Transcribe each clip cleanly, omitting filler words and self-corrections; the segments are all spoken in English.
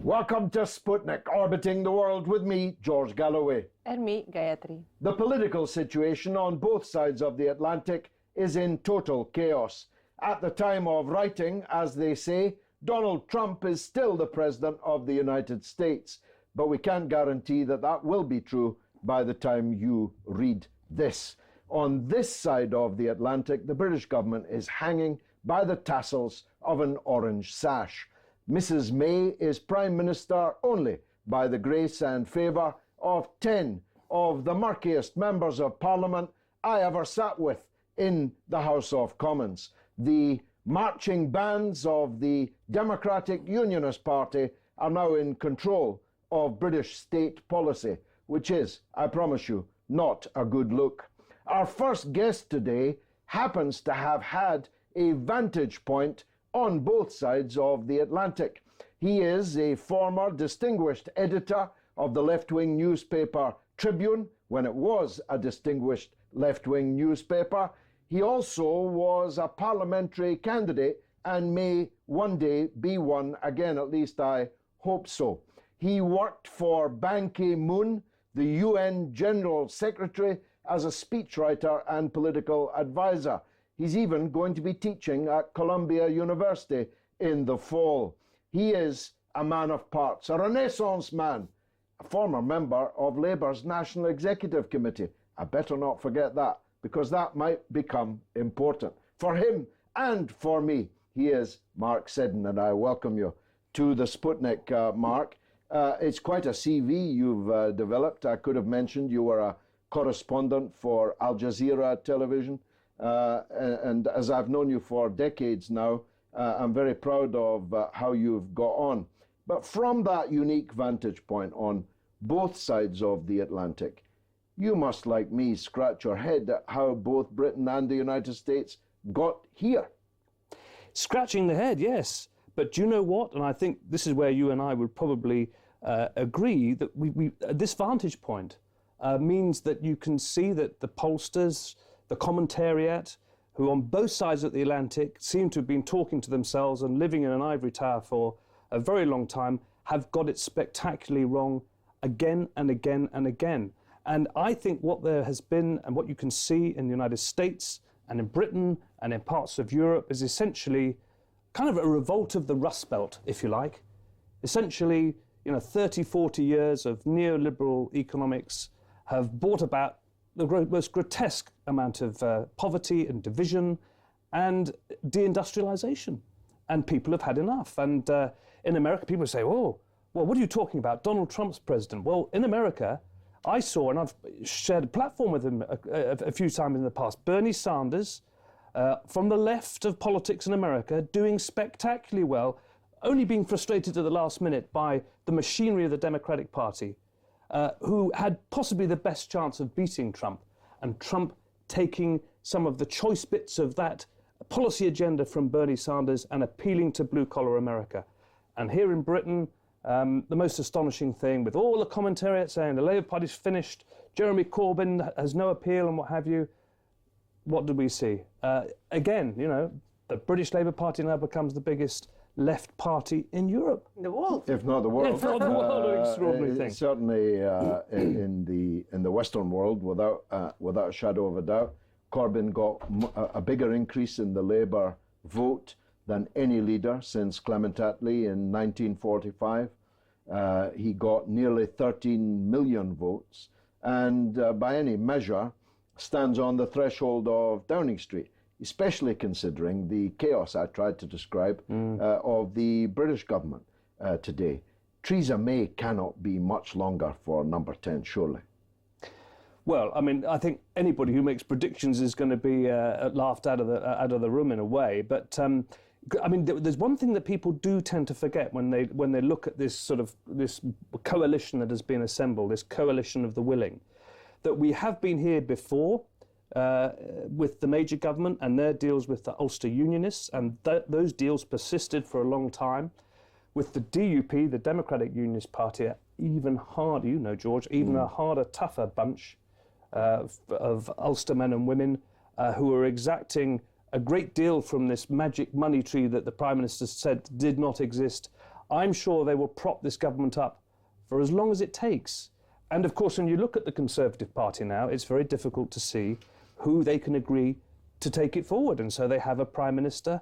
Welcome to Sputnik, orbiting the world with me, George Galloway. And me, Gayatri. The political situation on both sides of the Atlantic is in total chaos. At the time of writing, as they say, Donald Trump is still the President of the United States. But we can't guarantee that that will be true by the time you read this. On this side of the Atlantic, the British government is hanging by the tassels of an orange sash. Mrs. May is Prime Minister only by the grace and favour of 10 of the murkiest members of Parliament I ever sat with in the House of Commons. The marching bands of the Democratic Unionist Party are now in control of British state policy, which is, I promise you, not a good look. Our first guest today happens to have had a vantage point on both sides of the Atlantic. He is a former distinguished editor of the left-wing newspaper Tribune, when it was a distinguished left-wing newspaper. He also was a parliamentary candidate and may one day be one again, at least I hope so. He worked for Ban Ki-moon, the UN General Secretary, as a speechwriter and political advisor. He's even going to be teaching at Columbia University in the fall. He is a man of parts, a Renaissance man, a former member of Labour's National Executive Committee. I better not forget that, because that might become important for him and for me. He is Mark Seddon, and I welcome you to the Sputnik, Mark. It's quite a CV you've developed. I could have mentioned you were a correspondent for Al Jazeera television. And as I've known you for decades now, I'm very proud of how you've got on. But from that unique vantage point on both sides of the Atlantic, you must, like me, scratch your head at how both Britain and the United States got here. Scratching the head, yes. But do you know what? And I think this is where you and I would probably agree that this vantage point means that you can see that the pollsters, the commentariat, who on both sides of the Atlantic seem to have been talking to themselves and living in an ivory tower for a very long time, have got it spectacularly wrong again and again and again. And I think what there has been and what you can see in the United States and in Britain and in parts of Europe is essentially kind of a revolt of the Rust Belt, if you like. Essentially, 30, 40 years of neoliberal economics have brought about the most grotesque amount of poverty and division and deindustrialization. And people have had enough. And in America, people say, oh, well, what are you talking about? Donald Trump's president. Well, in America, I saw, and I've shared a platform with him a few times in the past, Bernie Sanders, from the left of politics in America, doing spectacularly well, only being frustrated at the last minute by the machinery of the Democratic Party, who had possibly the best chance of beating Trump, and Trump taking some of the choice bits of that policy agenda from Bernie Sanders and appealing to blue-collar America. And here in Britain, the most astonishing thing, with all the commentariat saying the Labour Party's finished, Jeremy Corbyn has no appeal and what have you, what did we see? Again, the British Labour Party now becomes the biggest left party in Europe. In the world. If not the world. If not the world, an extraordinary thing. Certainly in the Western world, without a shadow of a doubt, Corbyn got a bigger increase in the Labour vote than any leader since Clement Attlee in 1945. He got nearly 13 million votes, and by any measure stands on the threshold of Downing Street, especially considering the chaos I tried to describe of the British government today. Theresa May cannot be much longer for number 10, surely. Well, I mean, I think anybody who makes predictions is going to be laughed out of the room in a way. But I mean, there's one thing that people do tend to forget when they look at this this coalition that has been assembled, this coalition of the willing, that we have been here before with the major government and their deals with the Ulster Unionists, and those deals persisted for a long time. With the DUP, the Democratic Unionist Party, even harder, you know, George, even a harder, tougher bunch of Ulster men and women who are exacting a great deal from this magic money tree that the Prime Minister said did not exist. I'm sure they will prop this government up for as long as it takes. And of course, when you look at the Conservative Party now, it's very difficult to see who they can agree to take it forward. And so they have a Prime Minister.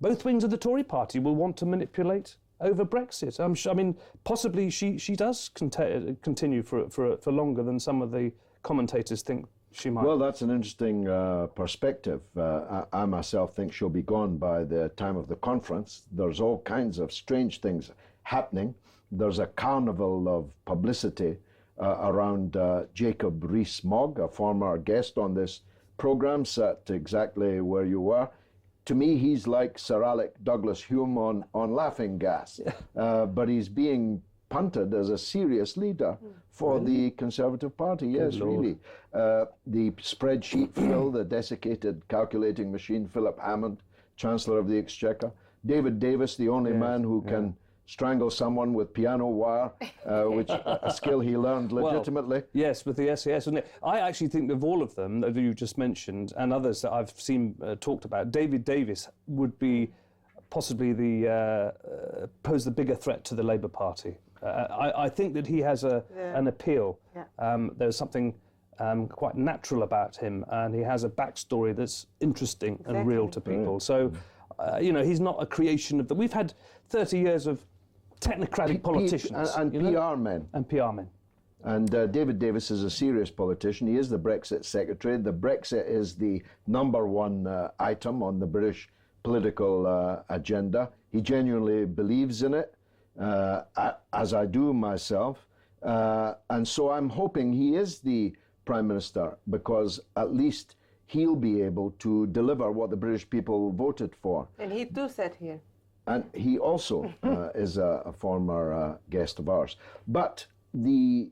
Both wings of the Tory party will want to manipulate over Brexit. I mean, possibly she does continue for longer than some of the commentators think she might. Well, that's an interesting perspective. I myself think she'll be gone by the time of the conference. There's all kinds of strange things happening. There's a carnival of publicity around Jacob Rees-Mogg, a former guest on this program, sat exactly where you were. To me, he's like Sir Alec Douglas-Hume on laughing gas, but he's being punted as a serious leader for the Conservative Party. Yes, really. The spreadsheet Phil, the desiccated calculating machine, Philip Hammond, Chancellor of the Exchequer. David Davis, the only man who can strangle someone with piano wire, which a skill he learned legitimately. Well, yes, with the SAS. And I actually think of all of them that you just mentioned and others that I've seen talked about, David Davis would be possibly pose the bigger threat to the Labour Party. I think that he has an appeal. Yeah. There's something quite natural about him, and he has a backstory that's interesting and real to people. So, you know, he's not a creation of We've had 30 years of technocratic politicians. And PR men. And PR men. And David Davis is a serious politician. He is the Brexit Secretary. The Brexit is the #1 item on the British political agenda. He genuinely believes in it, as I do myself. And so I'm hoping he is the Prime Minister, because at least he'll be able to deliver what the British people voted for. And he too sat here. And he also is a former guest of ours. But the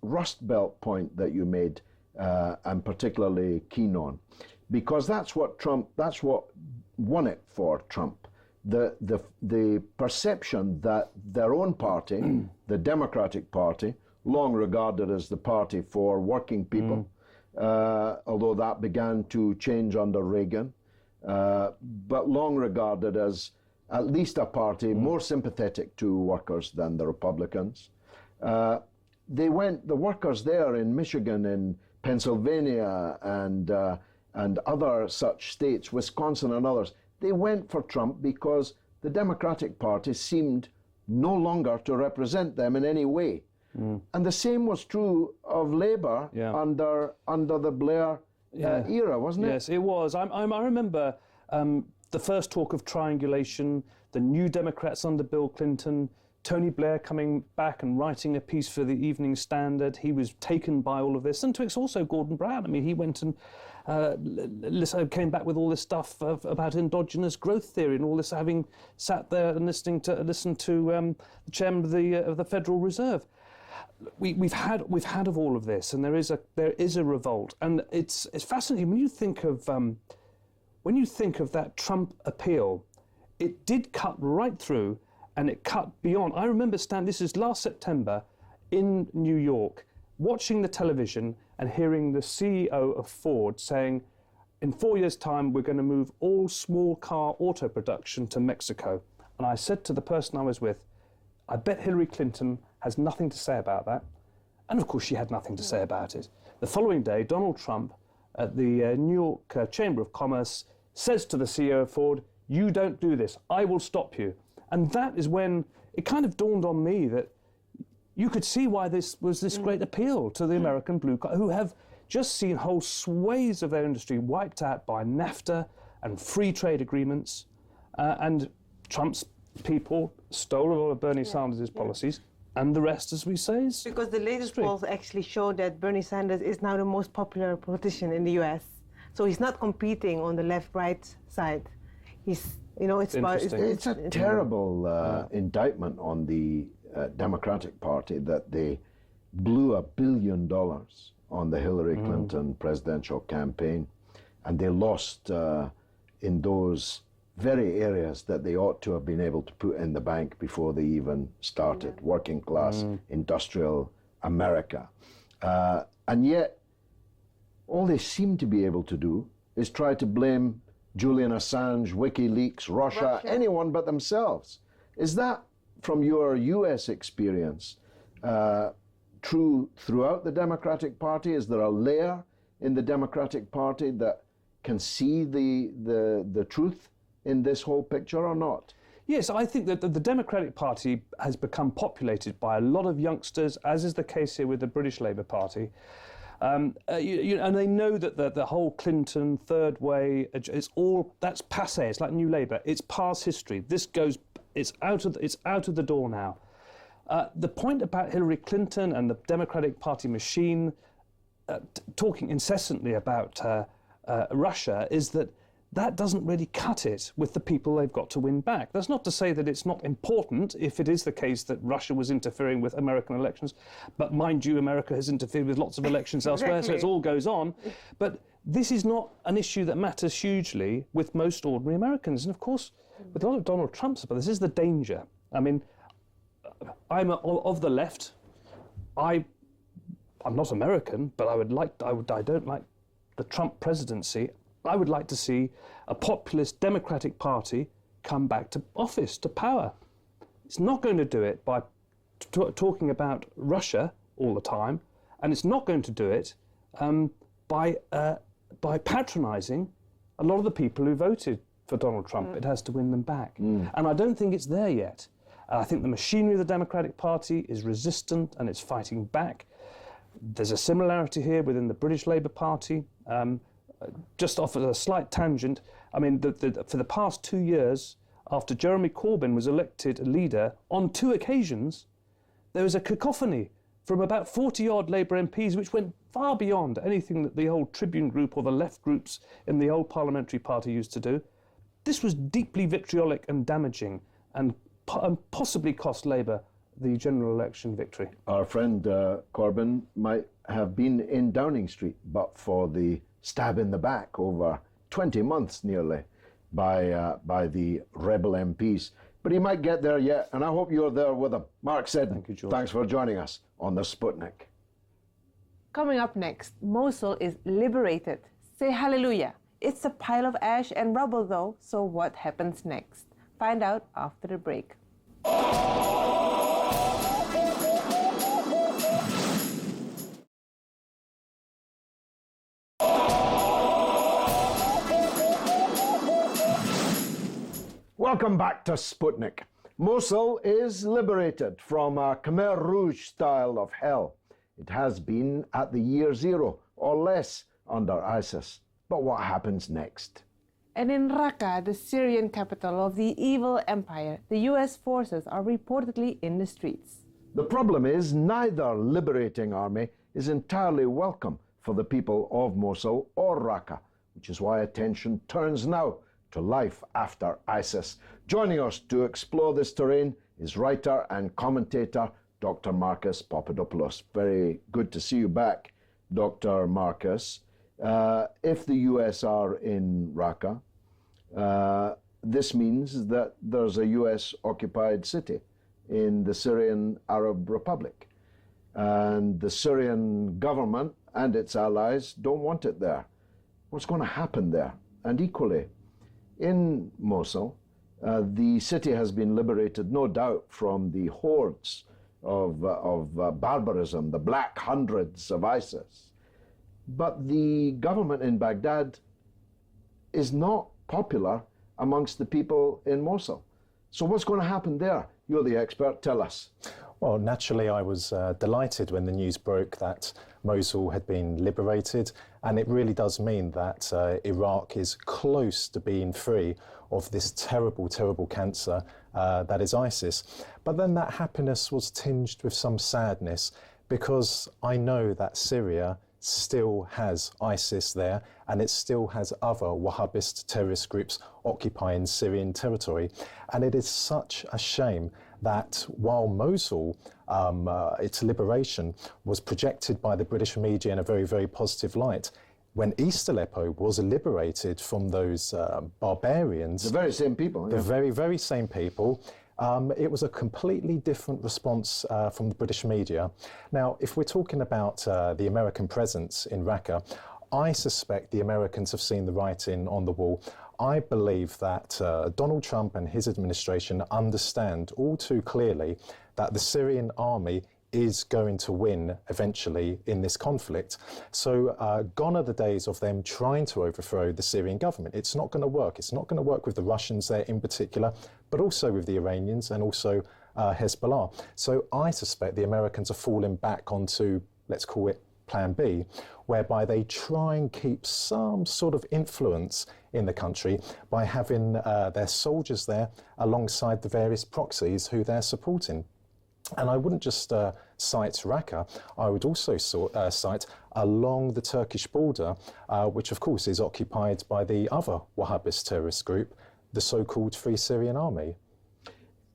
Rust Belt point that you made, I'm particularly keen on, because that's what won it for Trump. The perception that their own party, the Democratic Party, long regarded as the party for working people, although that began to change under Reagan, but long regarded as at least a party more sympathetic to workers than the Republicans. The workers there in Michigan, in Pennsylvania, and other such states, Wisconsin and others, they went for Trump because the Democratic Party seemed no longer to represent them in any way. And the same was true of Labour under the Blair era, wasn't it? Yes, it was. I remember the first talk of triangulation, the New Democrats under Bill Clinton, Tony Blair coming back and writing a piece for the Evening Standard. He was taken by all of this. And to also Gordon Brown. I mean, he went and came back with all this stuff about endogenous growth theory and all this, having sat there and listened to the chairman of the Federal Reserve. We've had of all of this, and there is a revolt, and it's fascinating when you think of that Trump appeal. It did cut right through, and it cut beyond. I remember this is last September in New York, watching the television and hearing the CEO of Ford saying, in 4 years' time, we're going to move all small car auto production to Mexico. And I said to the person I was with, I bet Hillary Clinton has nothing to say about that. And of course, she had nothing to say about it. The following day, Donald Trump at the New York Chamber of Commerce says to the CEO of Ford, you don't do this, I will stop you. And that is when it kind of dawned on me that you could see why this was this great appeal to the American blue collar, who have just seen whole swathes of their industry wiped out by NAFTA and free trade agreements. And Trump's people stole a lot of Bernie Sanders' policies. And the rest, as we say, is because the latest polls actually show that Bernie Sanders is now the most popular politician in the US. So he's not competing on the left-right side. He's You know, it's about... It's a terrible indictment on the Democratic Party that they blew $1 billion on the Hillary Clinton presidential campaign, and they lost in those very areas that they ought to have been able to put in the bank before they even started, working class, industrial America. And yet, all they seem to be able to do is try to blame Julian Assange, WikiLeaks, Russia, anyone but themselves. Is that, from your US experience, true throughout the Democratic Party? Is there a layer in the Democratic Party that can see the truth in this whole picture or not? Yes, I think that the Democratic Party has become populated by a lot of youngsters, as is the case here with the British Labour Party. And they know that the whole Clinton third way, that's passé. It's like New Labour. It's past history. It's out of the door now. The point about Hillary Clinton and the Democratic Party machine talking incessantly about Russia is that doesn't really cut it with the people they've got to win back. That's not to say that it's not important if it is the case that Russia was interfering with American elections, but mind you, America has interfered with lots of elections elsewhere, so it all goes on. But this is not an issue that matters hugely with most ordinary Americans. And of course, with a lot of Donald Trump's, but this is the danger. I mean, I'm of the left. I'm not American, but I don't like the Trump presidency. I would like to see a populist Democratic Party come back to office, to power. It's not going to do it by talking about Russia all the time, and it's not going to do it by patronising a lot of the people who voted for Donald Trump. It has to win them back. And I don't think it's there yet. I think the machinery of the Democratic Party is resistant and it's fighting back. There's a similarity here within the British Labour Party. Just off a slight tangent, I mean, for the past 2 years, after Jeremy Corbyn was elected leader on 2 occasions, there was a cacophony from about 40-odd Labour MPs, which went far beyond anything that the old Tribune group or the left groups in the old parliamentary party used to do. This was deeply vitriolic and damaging and possibly cost Labour the general election victory. Our friend Corbyn might have been in Downing Street, but for the stab in the back over 20 months nearly by the rebel MPs. But he might get there yet, and I hope you're there with him. Mark Seddon, thank you, George. Thanks for joining us on the Sputnik. Coming up next, Mosul is liberated. Say hallelujah. It's a pile of ash and rubble though, so what happens next? Find out after the break. Welcome back to Sputnik. Mosul is liberated from a Khmer Rouge style of hell. It has been at the year 0 or less under ISIS. But what happens next? And in Raqqa, the Syrian capital of the evil empire, the US forces are reportedly in the streets. The problem is neither liberating army is entirely welcome for the people of Mosul or Raqqa, which is why attention turns now to life after ISIS. Joining us to explore this terrain is writer and commentator Dr. Marcus Papadopoulos. Very good to see you back, Dr. Marcus. If the US are in Raqqa, this means that there's a US-occupied city in the Syrian Arab Republic. And the Syrian government and its allies don't want it there. What's going to happen there? And equally, in Mosul, the city has been liberated, no doubt, from the hordes of barbarism, the black hundreds of ISIS. But the government in Baghdad is not popular amongst the people in Mosul. So what's going to happen there? You're the expert, tell us. Well, naturally, I was delighted when the news broke that Mosul had been liberated, and it really does mean that Iraq is close to being free of this terrible, terrible cancer that is ISIS. But then that happiness was tinged with some sadness, because I know that Syria still has ISIS there, and it still has other Wahhabist terrorist groups occupying Syrian territory. And it is such a shame that while Mosul, its liberation, was projected by the British media in a very, very positive light, when East Aleppo was liberated from those barbarians... The very same people. The very, very same people. It was a completely different response from the British media. Now, if we're talking about the American presence in Raqqa, I suspect the Americans have seen the writing on the wall. I believe that Donald Trump and his administration understand all too clearly that the Syrian army is going to win eventually in this conflict. So gone are the days of them trying to overthrow the Syrian government. It's not going to work. It's not going to work with the Russians there in particular, but also with the Iranians and also Hezbollah. So I suspect the Americans are falling back onto, let's call it Plan B, whereby they try and keep some sort of influence in the country by having their soldiers there alongside the various proxies who they're supporting. And I wouldn't just cite Raqqa, I would also cite along the Turkish border, which of course is occupied by the other Wahhabist terrorist group, the so-called Free Syrian Army.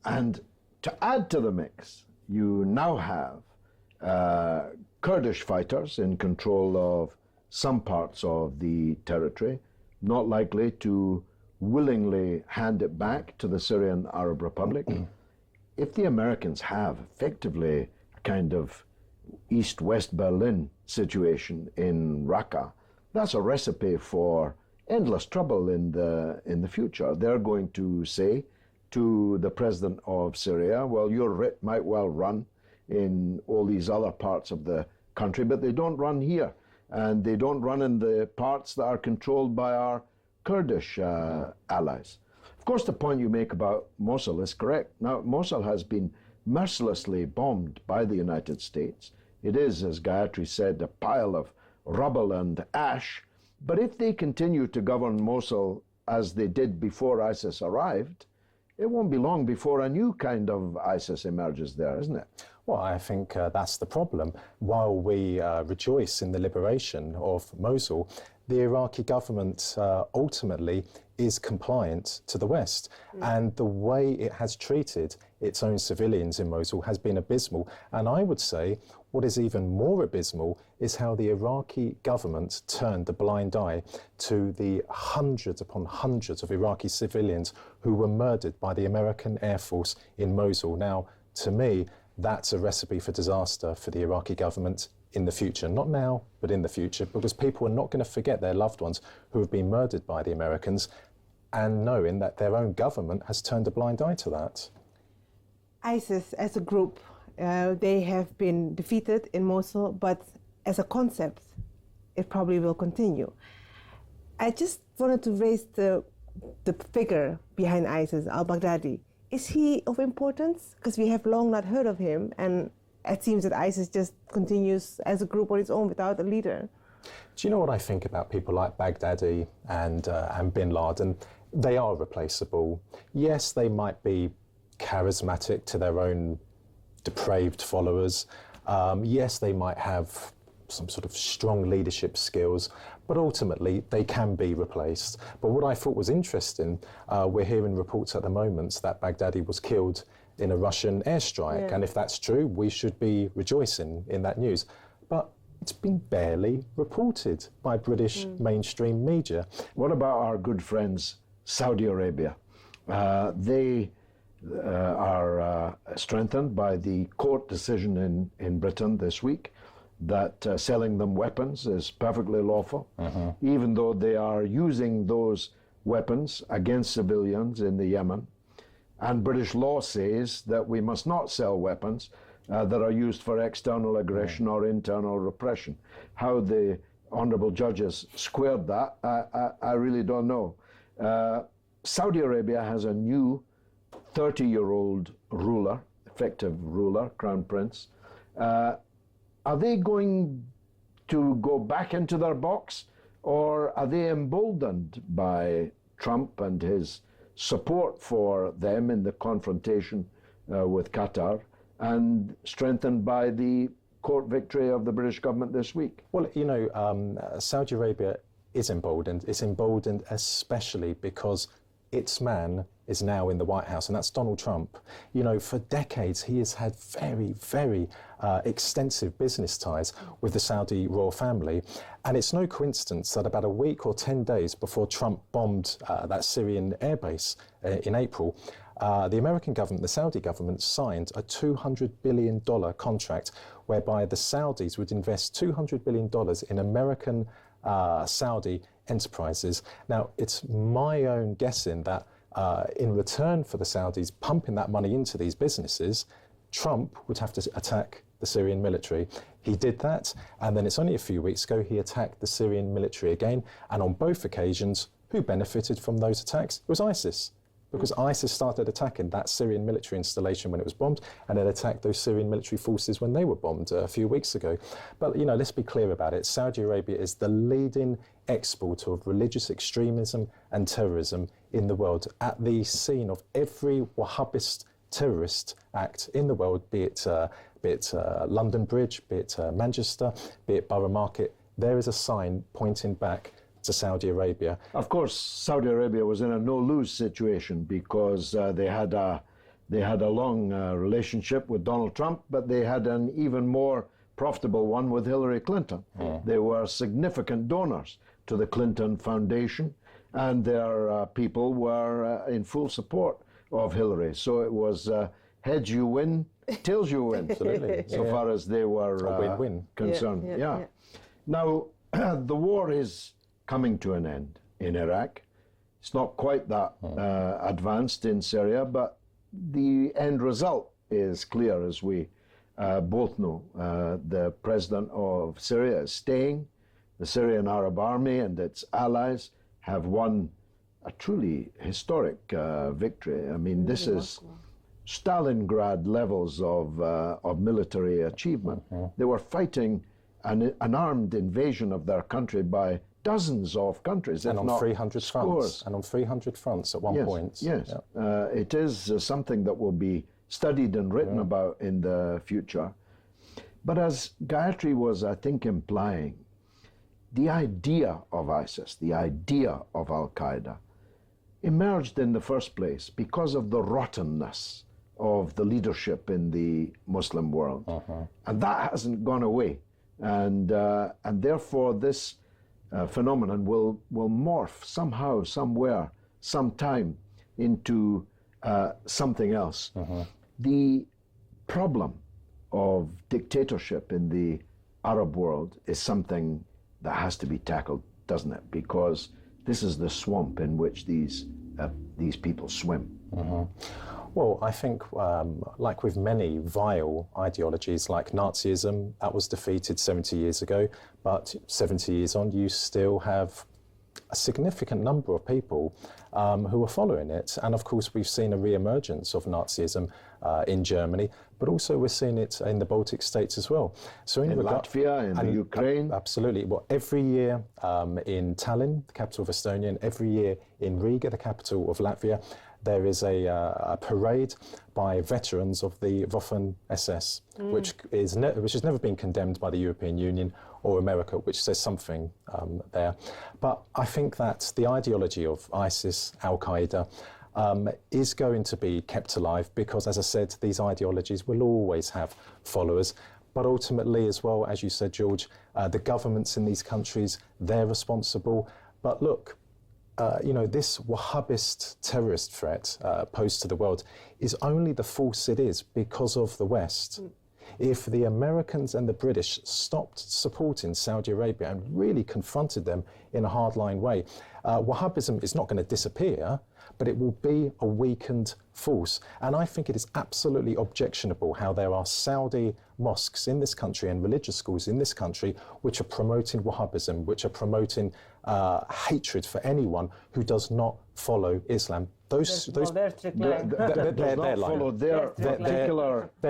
And to add to the mix, you now have Kurdish fighters in control of some parts of the territory, not likely to willingly hand it back to the Syrian Arab Republic. If the Americans have effectively a kind of East-West Berlin situation in Raqqa, that's a recipe for endless trouble in the future. They're going to say to the president of Syria, well, your writ might well run in all these other parts of the country, but they don't run here. And they don't run in the parts that are controlled by our Kurdish allies. Of course, the point you make about Mosul is correct. Now, Mosul has been mercilessly bombed by the United States. It is, as Gayatri said, a pile of rubble and ash. But if they continue to govern Mosul as they did before ISIS arrived, it won't be long before a new kind of ISIS emerges there, isn't it? Well, I think that's the problem. While we rejoice in the liberation of Mosul, the Iraqi government ultimately is compliant to the West. And the way it has treated its own civilians in Mosul has been abysmal. And I would say what is even more abysmal is how the Iraqi government turned a blind eye to the hundreds upon hundreds of Iraqi civilians who were murdered by the American Air Force in Mosul. Now, to me, that's a recipe for disaster for the Iraqi government in the future. Not now, but in the future, because people are not going to forget their loved ones who have been murdered by the Americans, and knowing that their own government has turned a blind eye to that. ISIS as a group, they have been defeated in Mosul, but as a concept, it probably will continue. I just wanted to raise the figure behind ISIS, al-Baghdadi. Is he of importance? Because we have long not heard of him, and it seems that ISIS just continues as a group on its own without a leader. Do you know what I think about people like Baghdadi and bin Laden? They are replaceable. Yes, they might be charismatic to their own depraved followers. Yes, they might have some sort of strong leadership skills, but ultimately they can be replaced. But what I thought was interesting, we're hearing reports at the moment that Baghdadi was killed in a Russian airstrike. Yeah. And if that's true, we should be rejoicing in that news. But it's been barely reported by British mainstream media. What about our good friends, Saudi Arabia? They are strengthened by the court decision in Britain this week that selling them weapons is perfectly lawful, even though they are using those weapons against civilians in the Yemen. And British law says that we must not sell weapons that are used for external aggression or internal repression. How the honourable judges squared that, I really don't know. Saudi Arabia has a new 30-year-old ruler, effective ruler, crown prince. Are they going to go back into their box, or are they emboldened by Trump and his support for them in the confrontation with Qatar, and strengthened by the court victory of the British government this week? Well, Saudi Arabia is emboldened. It's emboldened especially because its man is now in the White House, and that's Donald Trump. For decades, he has had very, very extensive business ties with the Saudi royal family. And it's no coincidence that about a week or 10 days before Trump bombed that Syrian airbase in April, the American government, the Saudi government, signed a $200 billion contract whereby the Saudis would invest $200 billion in American Saudi enterprises. Now, it's my own guessing that in return for the Saudis pumping that money into these businesses, Trump would have to attack the Syrian military. He did that, and then it's only a few weeks ago he attacked the Syrian military again, and on both occasions, who benefited from those attacks? It was ISIS. Because ISIS started attacking that Syrian military installation when it was bombed, and it attacked those Syrian military forces when they were bombed a few weeks ago. But, let's be clear about it. Saudi Arabia is the leading exporter of religious extremism and terrorism in the world, at the scene of every Wahhabist terrorist act in the world, be it London Bridge, be it Manchester, be it Borough Market. There is a sign pointing back to Saudi Arabia. Of course, Saudi Arabia was in a no-lose situation because they had a long relationship with Donald Trump, but they had an even more profitable one with Hillary Clinton. They were significant donors to the Clinton Foundation, and their people were in full support of Hillary. So it was heads you win, tails you win. Absolutely. So far as they were a win-win concerned. Yeah. Now, the war is coming to an end in Iraq. It's not quite that advanced in Syria, but the end result is clear, as we both know. The president of Syria is staying. The Syrian Arab Army and its allies have won a truly historic victory. I mean, this is Stalingrad levels of military achievement. They were fighting an armed invasion of their country by dozens of countries, and on 300 fronts. And on 300 fronts at one point. Yes, it is something that will be studied and written about in the future. But as Gayatri was, I think, implying, the idea of ISIS, the idea of Al-Qaeda, emerged in the first place because of the rottenness of the leadership in the Muslim world. And that hasn't gone away. And therefore this phenomenon will morph somehow, somewhere, sometime into something else. The problem of dictatorship in the Arab world is something that has to be tackled, doesn't it? Because this is the swamp in which these people swim. Well, I think, like with many vile ideologies like Nazism, that was defeated 70 years ago, but 70 years on, you still have a significant number of people who are following it. And of course, we've seen a re-emergence of Nazism in Germany, but also we're seeing it in the Baltic states as well. So in Latvia, in the Ukraine. Absolutely. Well, every year in Tallinn, the capital of Estonia, and every year in Riga, the capital of Latvia, there is a parade by veterans of the Waffen-SS, which has never been condemned by the European Union or America, which says something there. But I think that the ideology of ISIS, Al-Qaeda, is going to be kept alive because, as I said, these ideologies will always have followers. But ultimately, as well, as you said, George, the governments in these countries, they're responsible. But look, this Wahhabist terrorist threat posed to the world is only the force it is because of the West. If the Americans and the British stopped supporting Saudi Arabia and really confronted them in a hardline way, Wahhabism is not going to disappear, but it will be a weakened force. And I think it is absolutely objectionable how there are Saudi mosques in this country and religious schools in this country which are promoting Wahhabism, which are promoting hatred for anyone who does not follow Islam. Their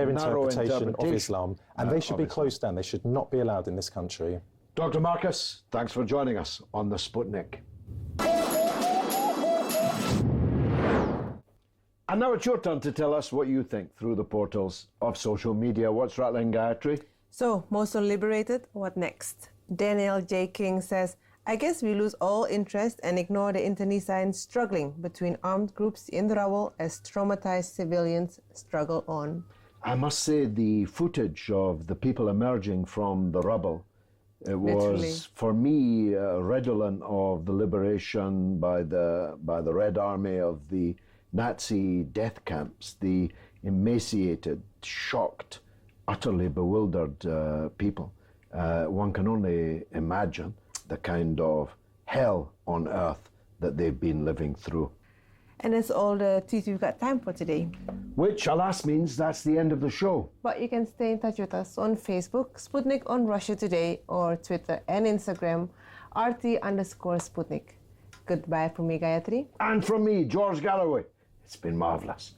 interpretation of Islam, and they should be closed down. They should not be allowed in this country. Dr. Marcus, thanks for joining us on the Sputnik. And now it's your turn to tell us what you think through the portals of social media. What's rattling, Gayatri? So, Mosul liberated, what next? Daniel J. King says, I guess we lose all interest and ignore the internecine struggling between armed groups in the rubble as traumatized civilians struggle on. I must say the footage of the people emerging from the rubble, it was, for me, redolent of the liberation by the Red Army of the Nazi death camps, the emaciated, shocked, utterly bewildered people. One can only imagine the kind of hell on earth that they've been living through. And that's all the tweets we've got time for today. Which, alas, means that's the end of the show. But you can stay in touch with us on Facebook, Sputnik on Russia Today, or Twitter and Instagram, RT_Sputnik. Goodbye from me, Gayatri. And from me, George Galloway. It's been marvellous.